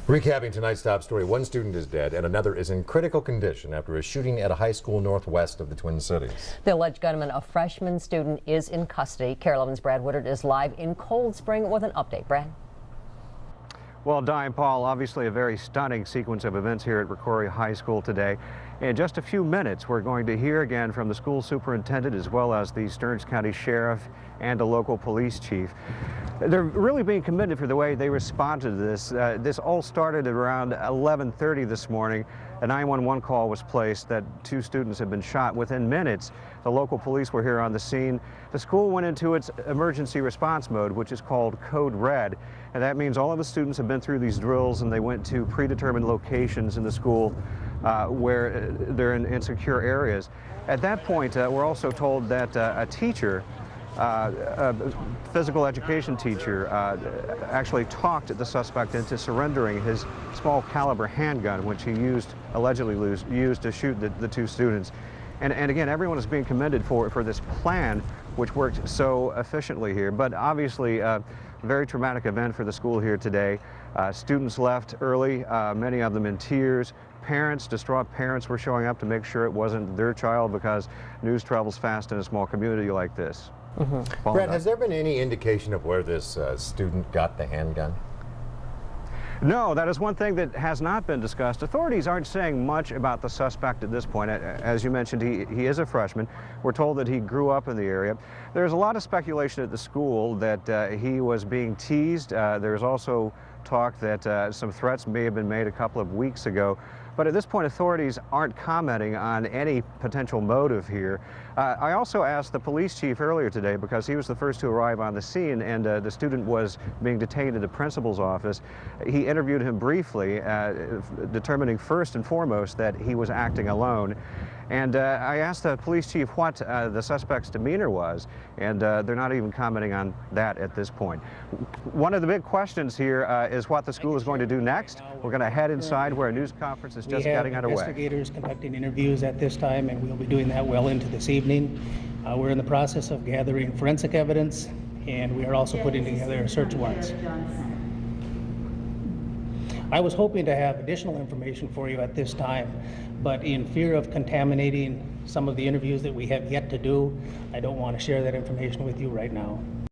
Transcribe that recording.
Recapping tonight's top story, one student is dead and another is in critical condition after a shooting at a high school northwest of the Twin Cities. The alleged gunman, a freshman student, is in custody. KARE 11's Brad Woodard is live in Cold Spring with an update. Brad? Well, Di and Paul, obviously a very stunning sequence of events here at Rocori High School today. In just a few minutes, we're going to hear again from the school superintendent as well as the Stearns County Sheriff and the local police chief. They're really being commended for the way they responded to this. This all started at around 11:30 this morning. A 911 call was placed that two students had been shot. Within minutes, the local police were here on the scene. The school went into its emergency response mode, which is called Code Red. And that means all of the students have been through these drills and they went to predetermined locations in the school where they're in insecure areas. At that point, we're also told that a teacher, a physical education teacher, actually talked the suspect into surrendering his small caliber handgun, which he allegedly used to shoot the two students. And again, everyone is being commended for this plan, which worked so efficiently here. But obviously, a very traumatic event for the school here today. Students left early, many of them in tears. Parents, distraught parents, were showing up to make sure it wasn't their child because news travels fast in a small community like this. Brett, has there been any indication of where this student got the handgun? No, that is one thing that has not been discussed. Authorities aren't saying much about the suspect at this point. As you mentioned, he is a freshman. We're told that he grew up in the area. There's a lot of speculation at the school that he was being teased. There's also talk that some threats may have been made a couple of weeks ago. But at this point, authorities aren't commenting on any potential motive here. I also asked the police chief earlier today because he was the first to arrive on the scene, and the student was being detained in the principal's office. He interviewed him briefly, determining first and foremost that he was acting alone. And I asked the police chief what the suspect's demeanor was, and they're not even commenting on that at this point. One of the big questions here is what the school is going to do next. We're going to head inside where a news conference is just getting underway. We have investigators conducting interviews at this time, and we'll be doing that well into this evening. We're in the process of gathering forensic evidence, and we are also putting together search warrants. I was hoping to have additional information for you at this time, but in fear of contaminating some of the interviews that we have yet to do, I don't want to share that information with you right now.